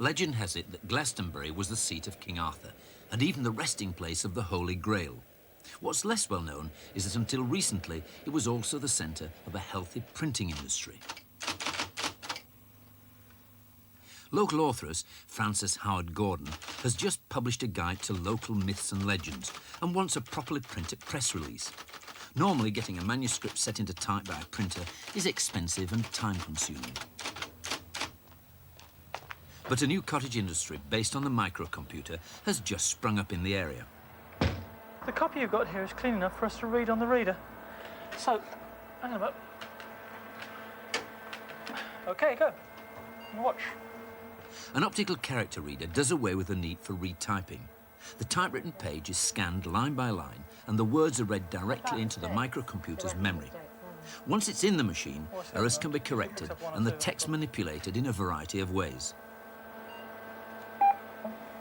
Legend has it that Glastonbury was the seat of King Arthur, and even the resting place of the Holy Grail. What's less well known is that until recently, it was also the centre of a healthy printing industry. Local authoress Frances Howard Gordon has just published a guide to local myths and legends and wants a properly printed press release. Normally, getting a manuscript set into type by a printer is expensive and time-consuming. But a new cottage industry based on the microcomputer has just sprung up in the area. The copy you've got here is clean enough for us to read on the reader. So, hang on a minute. OK, go. Watch. An optical character reader does away with the need for retyping. The typewritten page is scanned line by line, and the words are read directly into the microcomputer's memory. Once it's in the machine, errors can be corrected and the text manipulated in a variety of ways.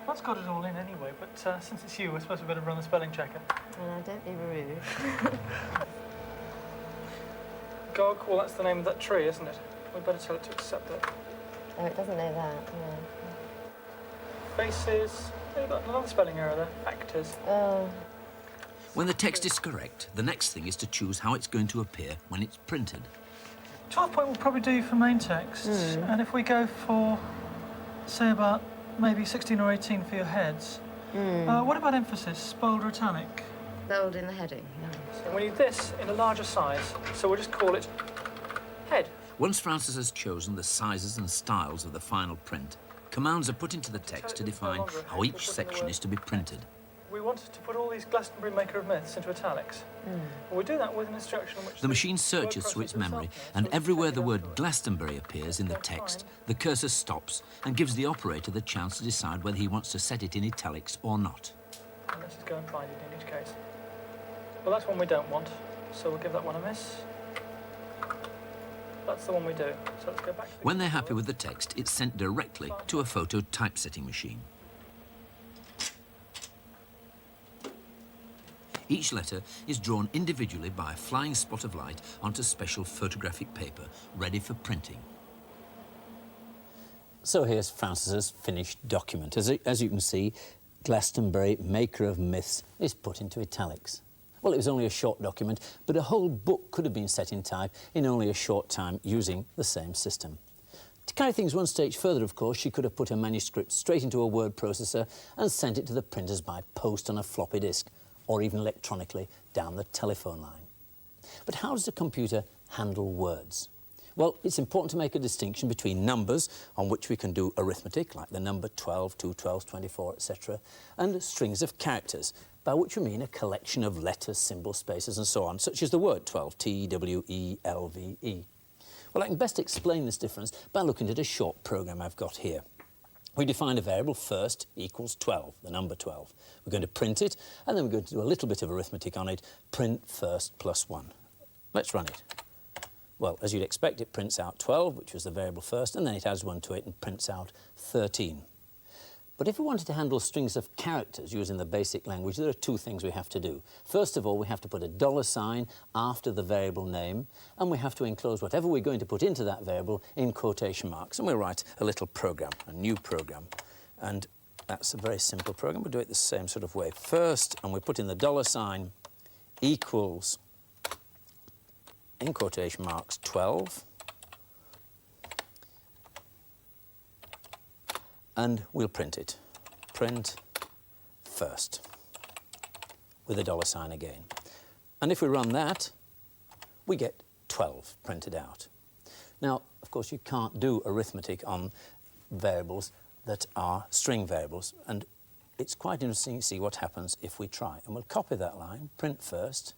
That's got it all in anyway, but since it's you, I suppose we better run the spelling checker. No, don't be rude. Gog, well, that's the name of that tree, isn't it? We'd better tell it to accept it. Oh, it doesn't know that, yeah. Faces. Oh, you've got another spelling error there. Factors. Oh. When the text is correct, the next thing is to choose how it's going to appear when it's printed. 12 point will probably do for main text. And if we go for, say, about maybe 16 or 18 for your heads, what about emphasis, bold or italic? Bold in the heading, yeah. So we need this in a larger size, so we'll just call it head. Once Frances has chosen the sizes and styles of the final print, commands are put into the text to define how each section is to be printed. We wanted to put all these Glastonbury Maker of Myths into italics. And we do that with an instruction in which The machine searches through its memory, and everywhere the word Glastonbury appears in the text, the cursor stops and gives the operator the chance to decide whether he wants to set it in italics or not. And let's just go and find it in each case. Well, that's one we don't want, so we'll give that one a miss. That's the one we do. So let's go back. When they're happy with the text, it's sent directly to a photo typesetting machine. Each letter is drawn individually by a flying spot of light onto special photographic paper, ready for printing. So here's Frances's finished document. As you can see, Glastonbury, Maker of Myths, is put into italics. Well, it was only a short document, but a whole book could have been set in type in only a short time using the same system. To carry things one stage further, of course, she could have put a manuscript straight into a word processor and sent it to the printers by post on a floppy disk, or even electronically down the telephone line. But how does a computer handle words? Well, it's important to make a distinction between numbers, on which we can do arithmetic, like the number 12, 2 12s, 24, etc., and strings of characters, by which we mean a collection of letters, symbols, spaces, and so on, such as the word 12, T-W-E-L-V-E. Well, I can best explain this difference by looking at a short program I've got here. We define a variable first equals 12, the number 12. We're going to print it, and then we're going to do a little bit of arithmetic on it, print first plus 1. Let's run it. Well, as you'd expect, it prints out 12, which was the variable first, and then it adds 1 to it and prints out 13. But if we wanted to handle strings of characters using the basic language, there are two things we have to do. First of all, we have to put a $sign after the variable name, and we have to enclose whatever we're going to put into that variable in quotation marks. And we'll write a little program, a new program. And that's a very simple program. We'll do it the same sort of way. First, and we put in the $sign equals, in quotation marks, 12. And we'll print it. Print first with a $sign again. And if we run that, we get 12 printed out. Now, of course, you can't do arithmetic on variables that are string variables, and it's quite interesting to see what happens if we try. And we'll copy that line, print first,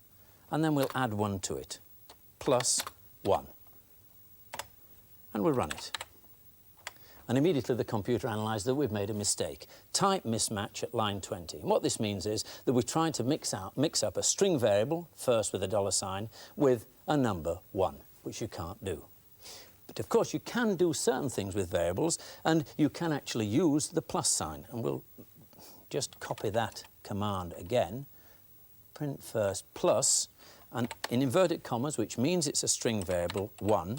and then we'll add 1 to it, plus 1. And we'll run it. And immediately the computer analysed that we've made a mistake. Type mismatch at line 20. And what this means is that we're trying to mix up a string variable, first with a $sign, with a number 1, which you can't do. But of course you can do certain things with variables, and you can actually use the plus sign. And we'll just copy that command again. Print first plus, and in inverted commas, which means it's a string variable 1,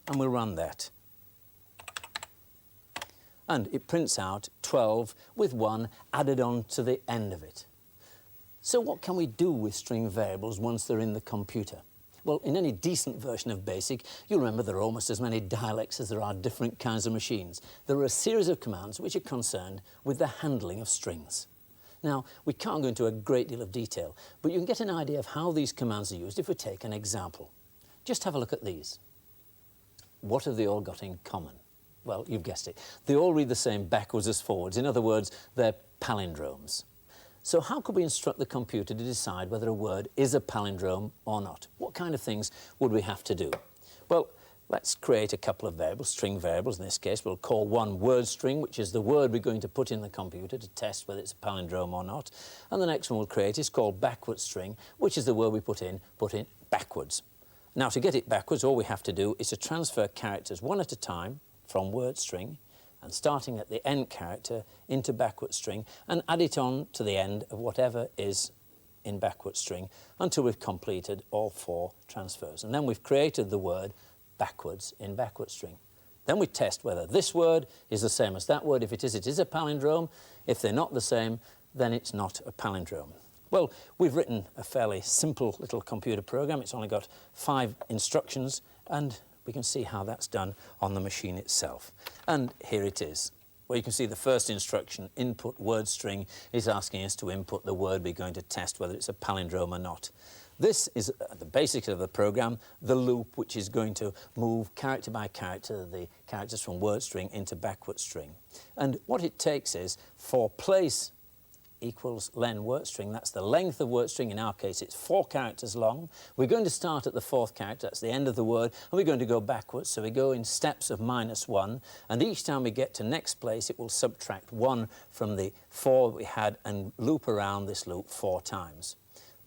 and we'll run that. And it prints out 12 with 1 added on to the end of it. So what can we do with string variables once they're in the computer? Well, in any decent version of BASIC, you'll remember there are almost as many dialects as there are different kinds of machines. There are a series of commands which are concerned with the handling of strings. Now, we can't go into a great deal of detail, but you can get an idea of how these commands are used if we take an example. Just have a look at these. What have they all got in common? Well, you've guessed it. They all read the same backwards as forwards. In other words, they're palindromes. So how could we instruct the computer to decide whether a word is a palindrome or not? What kind of things would we have to do? Well, let's create a couple of variables, string variables in this case. We'll call one word string, which is the word we're going to put in the computer to test whether it's a palindrome or not. And the next one we'll create is called backward string, which is the word we put in backwards. Now, to get it backwards, all we have to do is to transfer characters one at a time from word string and starting at the end character into backward string and add it on to the end of whatever is in backward string until we've completed all 4 transfers. And then we've created the word backwards in backward string. Then we test whether this word is the same as that word. If it is a palindrome. If they're not the same, then it's not a palindrome. Well, we've written a fairly simple little computer program. It's only got 5 instructions, and we can see how that's done on the machine itself. And here it is. Well, you can see the first instruction, input word string, is asking us to input the word we're going to test whether it's a palindrome or not. This is the basics of the program, the loop, which is going to move character by character the characters from word string into backward string. And what it takes is for place equals len word string. That's the length of word string. In our case, it's 4 characters long. We're going to start at the 4th character. That's the end of the word. And we're going to go backwards. So we go in steps of -1. And each time we get to next place, it will subtract 1 from the 4 we had and loop around this loop 4 times.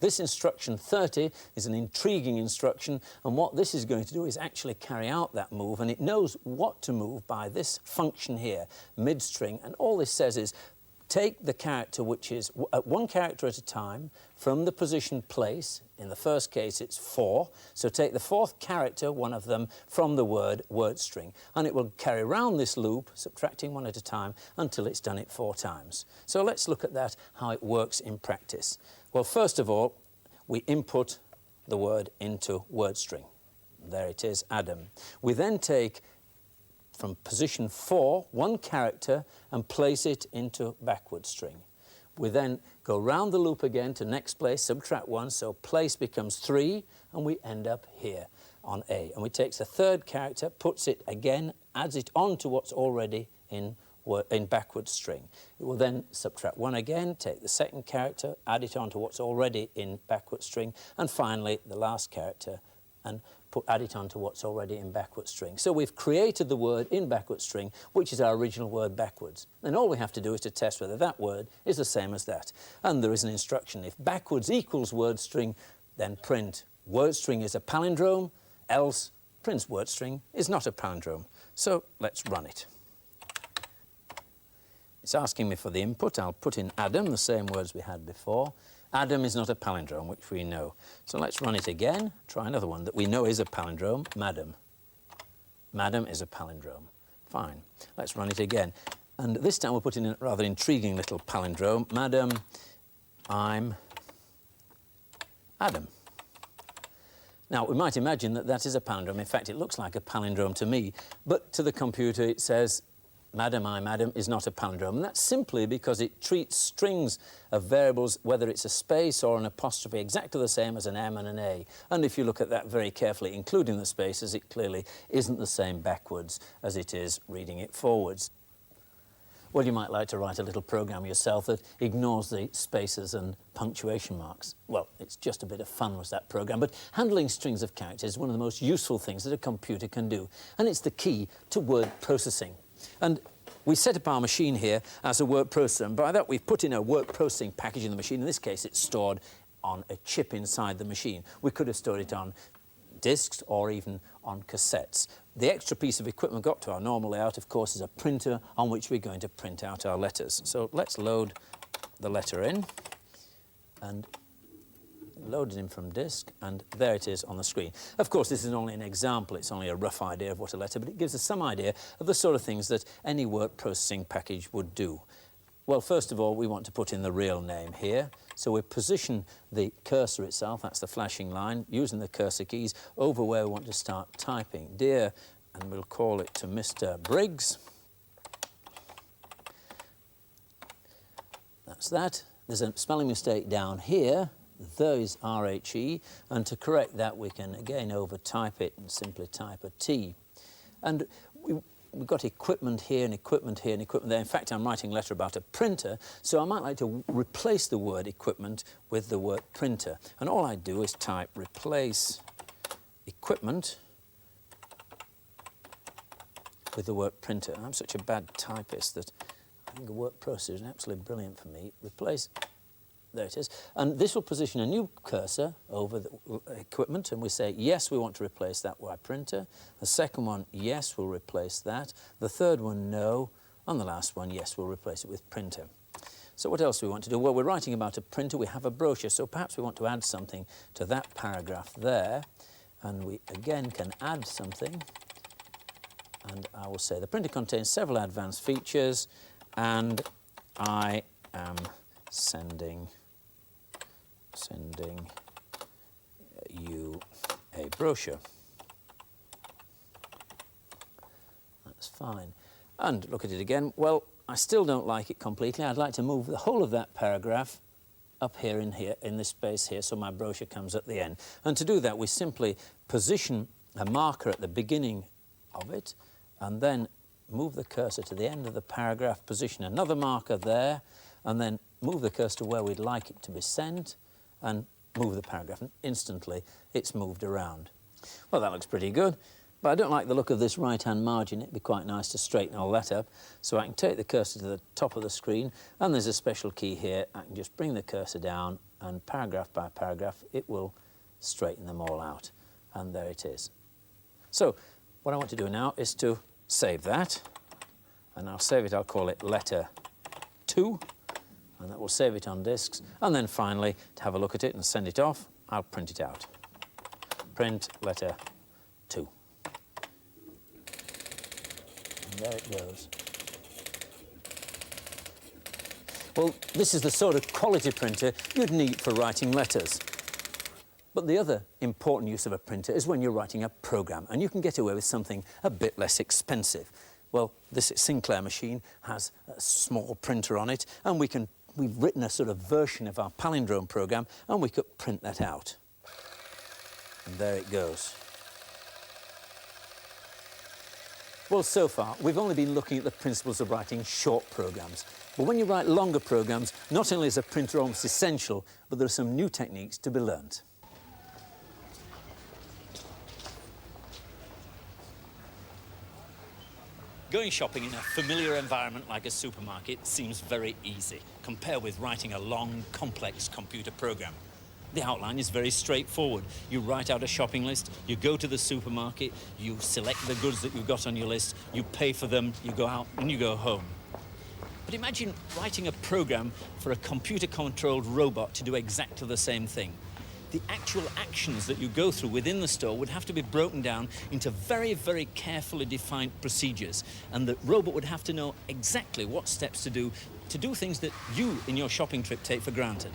This instruction 30 is an intriguing instruction, and what this is going to do is actually carry out that move, and it knows what to move by this function here, mid-string, and all this says is take the character which is 1 character at a time from the position place. In the first case, it's 4. So take the 4th character, one of them, from the word string. And it will carry around this loop, subtracting 1 at a time, until it's done it 4 times. So let's look at that, how it works in practice. Well, first of all, we input the word into word string. There it is, Adam. We then take from position 4, 1 character, and place it into backward string. We then go round the loop again to next place, subtract 1, so place becomes 3, and we end up here on A. And we take the 3rd character, puts it again, adds it on to what's already in backward string. It will then subtract 1 again, take the 2nd character, add it on to what's already in backward string, and finally the last character, and add it on to what's already in backward string. So we've created the word in backward string, which is our original word backwards. Then all we have to do is to test whether that word is the same as that. And there is an instruction. If backwards equals word string, then print word string is a palindrome, else print word string is not a palindrome. So let's run it. It's asking me for the input. I'll put in Adam, the same words we had before. Adam is not a palindrome, which we know. So let's run it again. Try another one that we know is a palindrome, madam. Madam is a palindrome. Fine. Let's run it again. And this time we'll put in a rather intriguing little palindrome. Madam, I'm Adam. Now, we might imagine that that is a palindrome. In fact, it looks like a palindrome to me. But to the computer, it says, Madam, I'm Adam is not a palindrome. And that's simply because it treats strings of variables, whether it's a space or an apostrophe, exactly the same as an M and an A. And if you look at that very carefully, including the spaces, it clearly isn't the same backwards as it is reading it forwards. Well, you might like to write a little program yourself that ignores the spaces and punctuation marks. Well, it's just a bit of fun was that program, but handling strings of characters is one of the most useful things that a computer can do, and it's the key to word processing. And we set up our machine here as a word processor, and by that we've put in a word processing package in the machine. In this case, it's stored on a chip inside the machine. We could have stored it on discs or even on cassettes. The extra piece of equipment got to our normal layout, of course, is a printer on which we're going to print out our letters. So let's load the letter in, and load it in from disk, and there it is on the screen. Of course, this is only an example, it's only a rough idea of what a letter, but it gives us some idea of the sort of things that any word processing package would do. Well, first of all, we want to put in the real name here. So we position the cursor itself, that's the flashing line, using the cursor keys, over where we want to start typing. Dear, and we'll call it to Mr. Briggs. That's that. There's a spelling mistake down here. There is R-H-E, and to correct that we can again over-type it and simply type a T. And we've got equipment here and equipment here and equipment there. In fact, I'm writing a letter about a printer, so I might like to replace the word equipment with the word printer. And all I do is type replace equipment with the word printer. I'm such a bad typist that I think a word processor is absolutely brilliant for me. Replace, there it is. And this will position a new cursor over the equipment, and we say, yes, we want to replace that by printer. The second one, yes, we'll replace that. The third one, no. And the last one, yes, we'll replace it with printer. So what else do we want to do? Well, we're writing about a printer. We have a brochure, so perhaps we want to add something to that paragraph there. And we, again, can add something. And I will say the printer contains several advanced features, and I am sending you a brochure. That's fine. And look at it again. Well, I still don't like it completely. I'd like to move the whole of that paragraph up here in this space here, so my brochure comes at the end. And to do that, we simply position a marker at the beginning of it, and then move the cursor to the end of the paragraph, position another marker there, and then move the cursor to where we'd like it to be sent, and move the paragraph, and instantly it's moved around. Well, that looks pretty good, but I don't like the look of this right-hand margin. It'd be quite nice to straighten all that up. So I can take the cursor to the top of the screen, and there's a special key here. I can just bring the cursor down, and paragraph by paragraph, it will straighten them all out. And there it is. So what I want to do now is to save that, and I'll save it, I'll call it letter 2, and that will save it on disks. And then finally, to have a look at it and send it off, I'll print it out. Print letter 2. And there it goes. Well, this is the sort of quality printer you'd need for writing letters. But the other important use of a printer is when you're writing a program, and you can get away with something a bit less expensive. Well, this Sinclair machine has a small printer on it, and we've written a sort of version of our palindrome program, and we could print that out. And there it goes. Well, so far, we've only been looking at the principles of writing short programs. But when you write longer programs, not only is a printer almost essential, but there are some new techniques to be learnt. Going shopping in a familiar environment like a supermarket seems very easy, compared with writing a long, complex computer program. The outline is very straightforward. You write out a shopping list, you go to the supermarket, you select the goods that you've got on your list, you pay for them, you go out and you go home. But imagine writing a program for a computer-controlled robot to do exactly the same thing. The actual actions that you go through within the store would have to be broken down into very, very carefully defined procedures, and the robot would have to know exactly what steps to do things that you, in your shopping trip, take for granted.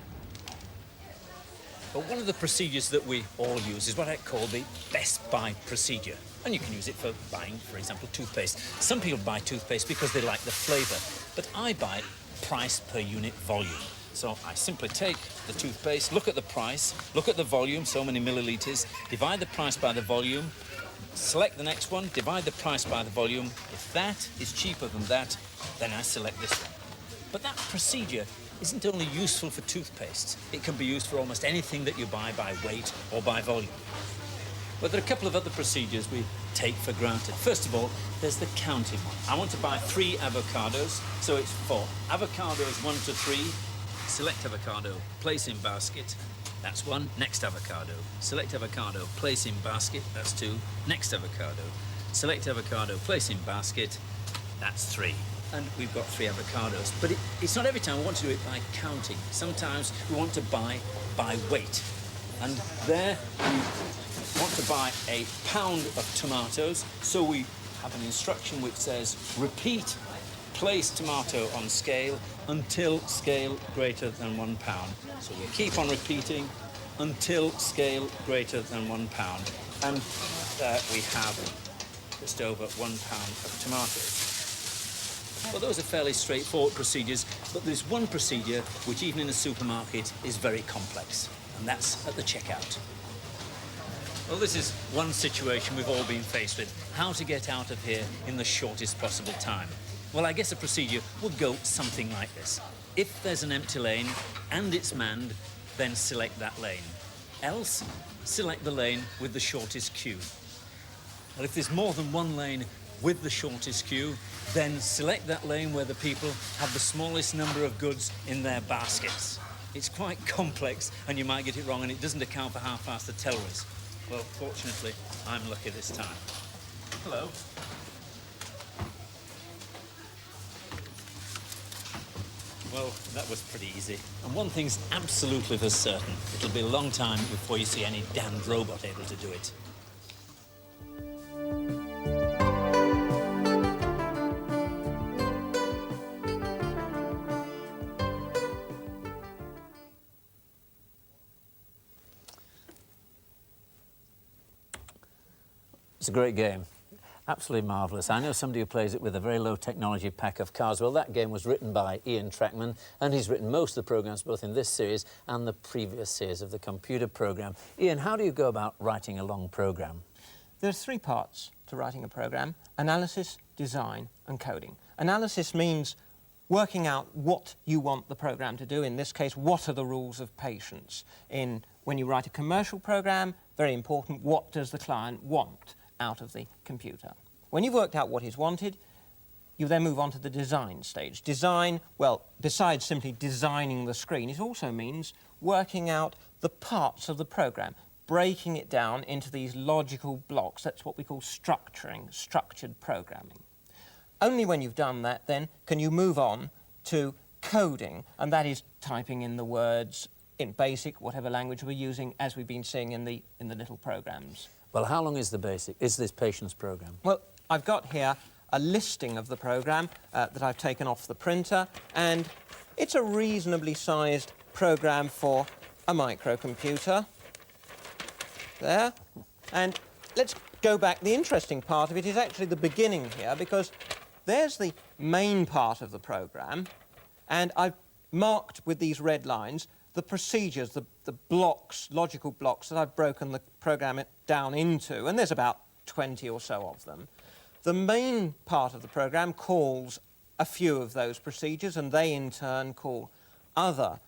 But one of the procedures that we all use is what I call the best buy procedure. And you can use it for buying, for example, toothpaste. Some people buy toothpaste because they like the flavour, but I buy price per unit volume. So I simply take the toothpaste, look at the price, look at the volume, so many millilitres, divide the price by the volume, select the next one, divide the price by the volume. If that is cheaper than that, then I select this one. But that procedure isn't only useful for toothpaste. It can be used for almost anything that you buy by weight or by volume. But there are a couple of other procedures we take for granted. First of all, there's the counting one. I want to buy 3 avocados, so it's 4. Avocados 1 to 3. Select avocado, place in basket, that's 1, next avocado. Select avocado, place in basket, that's 2, next avocado. Select avocado, place in basket, that's 3. And we've got 3 avocados. But it's not every time we want to do it by counting. Sometimes we want to buy by weight. And there we want to buy a pound of tomatoes, so we have an instruction which says, repeat, place tomato on scale until scale greater than 1 pound. So we keep on repeating until scale greater than 1 pound. And there we have just over 1 pound of tomatoes. Well, those are fairly straightforward procedures, but there's one procedure which, even in a supermarket, is very complex, and that's at the checkout. Well, this is one situation we've all been faced with: how to get out of here in the shortest possible time. Well, I guess a procedure would go something like this. If there's an empty lane and it's manned, then select that lane. Else, select the lane with the shortest queue. Well, if there's more than one lane with the shortest queue, then select that lane where the people have the smallest number of goods in their baskets. It's quite complex, and you might get it wrong, and it doesn't account for how fast the teller is. Well, fortunately, I'm lucky this time. Hello. Well, that was pretty easy. And one thing's absolutely for certain: it'll be a long time before you see any damned robot able to do it. It's a great game. Absolutely marvellous. I know somebody who plays it with a very low technology pack of cards. Well, that game was written by Ian Trackman, and he's written most of the programmes both in this series and the previous series of the computer programme. Ian, how do you go about writing a long programme? There's 3 parts to writing a programme: analysis, design and coding. Analysis means working out what you want the programme to do. In this case, what are the rules of patience? When you write a commercial programme, very important, what does the client want out of the computer? When you've worked out what is wanted, you then move on to the design stage. Design, well, besides simply designing the screen, it also means working out the parts of the programme, breaking it down into these logical blocks. That's what we call structuring, structured programming. Only when you've done that, then, can you move on to coding, and that is typing in the words in BASIC, whatever language we're using, as we've been seeing in the little programmes. Well, how long is this patience programme? Well, I've got here a listing of the programme that I've taken off the printer, and it's a reasonably sized programme for a microcomputer. There. And let's go back. The interesting part of it is actually the beginning here, because there's the main part of the programme, and I've marked with these red lines the procedures, the blocks, logical blocks that I've broken the programme down into, and there's about 20 or so of them. The main part of the programme calls a few of those procedures, and they in turn call other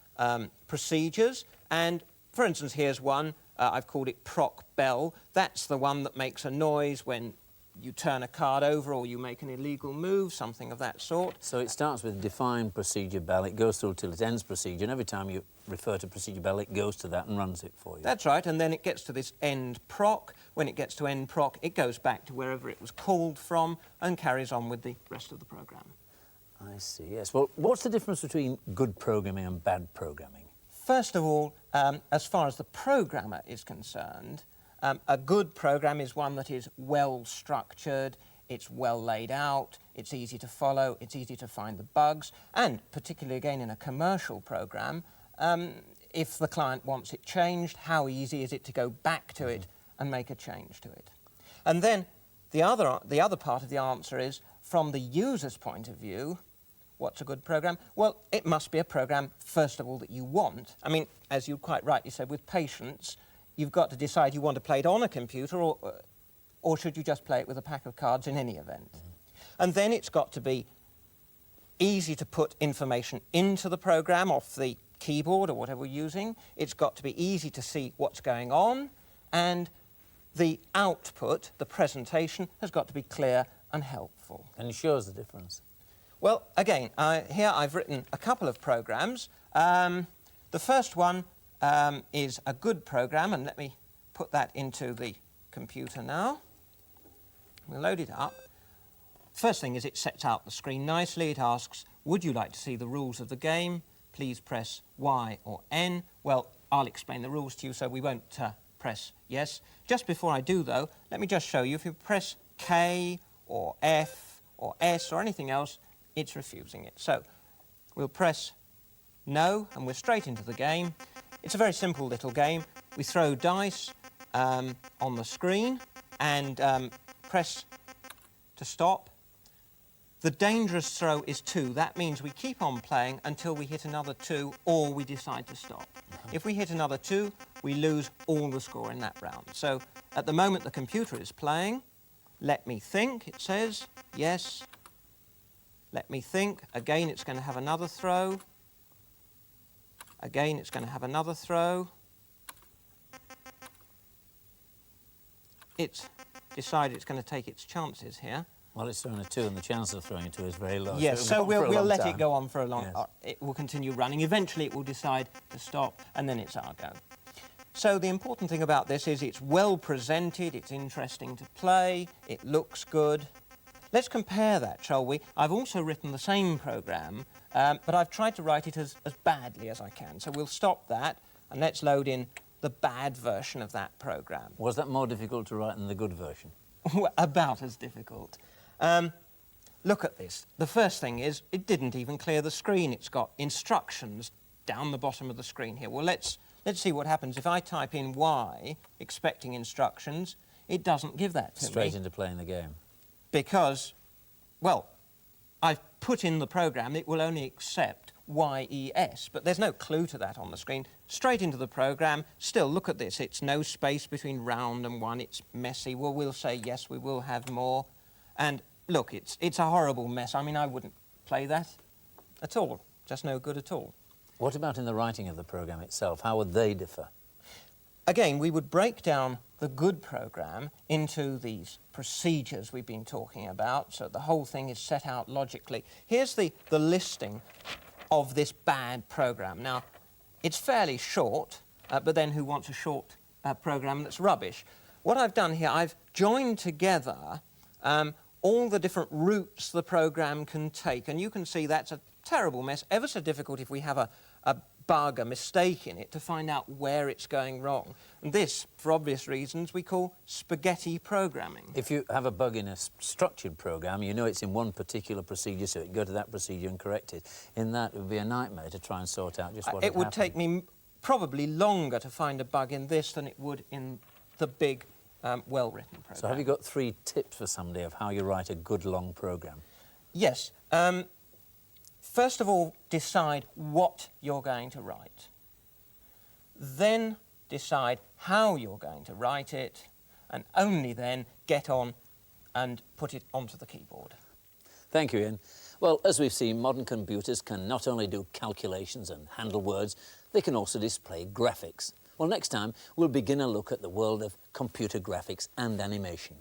procedures. And for instance, here's one, I've called it proc bell. That's the one that makes a noise when you turn a card over or you make an illegal move, something of that sort. So it starts with define procedure bell, it goes through till it ends procedure, and every time you refer to procedure bell, it goes to that and runs it for you. That's right, and then it gets to this end proc. When it gets to end proc, it goes back to wherever it was called from and carries on with the rest of the programme. I see, yes. Well, what's the difference between good programming and bad programming? First of all, as far as the programmer is concerned, a good programme is one that is well structured, it's well laid out, it's easy to follow, it's easy to find the bugs, and particularly again in a commercial programme, if the client wants it changed, how easy is it to go back to it and make a change to it? And then the other part of the answer is, from the user's point of view, what's a good programme? Well, it must be a programme, first of all, that you want. I mean, as you quite rightly said, with patience, you've got to decide you want to play it on a computer or should you just play it with a pack of cards in any event. And then it's got to be easy to put information into the programme off the keyboard or whatever we're using. It's got to be easy to see what's going on, and the output, the presentation, has got to be clear and helpful. And it shows the difference. Well, again, here I've written a couple of programmes. The first one is a good programme, and let me put that into the computer now. We'll load it up. First thing is it sets out the screen nicely. It asks, would you like to see the rules of the game? Please press Y or N. Well, I'll explain the rules to you, so we won't press yes. Just before I do, though, let me just show you. If you press K or F or S or anything else, it's refusing it. So we'll press no, and we're straight into the game. It's a very simple little game. We throw dice on the screen and press to stop. The dangerous throw is 2. That means we keep on playing until we hit another 2 or we decide to stop. If we hit another 2, we lose all the score in that round. So at the moment the computer is playing. Let me think, it says. Yes. Let me think. Again, it's going to have another throw. Again, it's going to have another throw. It's decided it's going to take its chances here. Well, it's throwing a 2 and the chance of throwing a 2 is very low. Yes, so we'll let it go on for a long Yes. time. It will continue running. Eventually it will decide to stop, and then it's our go. So the important thing about this is it's well presented, it's interesting to play, it looks good. Let's compare that, shall we? I've also written the same programme, but I've tried to write it as badly as I can. So we'll stop that, and let's load in the bad version of that programme. Was that more difficult to write than the good version? About as difficult. Look at this. The first thing is it didn't even clear the screen. It's got instructions down the bottom of the screen here. Well, let's see what happens if I type in Y, expecting instructions. It doesn't give that to me. Straight into playing the game. Because, well, I've put in the program, it will only accept YES, but there's no clue to that on the screen. Straight into the program. Still, look at this. It's no space between round and 1. It's messy. Well, we'll say, yes, we will have more. And look, it's a horrible mess. I mean, I wouldn't play that at all. Just no good at all. What about in the writing of the program itself? How would they differ? Again, we would break down the good program into these procedures we've been talking about, so the whole thing is set out logically. Here's the listing of this bad program. Now, it's fairly short, but then who wants a short program that's rubbish? What I've done here, I've joined together all the different routes the program can take, and you can see that's a terrible mess, ever so difficult if we have a bug, a mistake in it, to find out where it's going wrong. And this, for obvious reasons, we call spaghetti programming. If you have a bug in a structured program, you know it's in one particular procedure, so you can go to that procedure and correct it. In that, it would be a nightmare to try and sort out just what It would happened. take me probably longer to find a bug in this than it would in the big, well-written program. So have you got 3 tips for somebody of how you write a good long program? Yes. First of all, decide what you're going to write. Then decide how you're going to write it, and only then get on and put it onto the keyboard. Thank you, Ian. Well, as we've seen, modern computers can not only do calculations and handle words, they can also display graphics. Well, next time, we'll begin a look at the world of computer graphics and animation.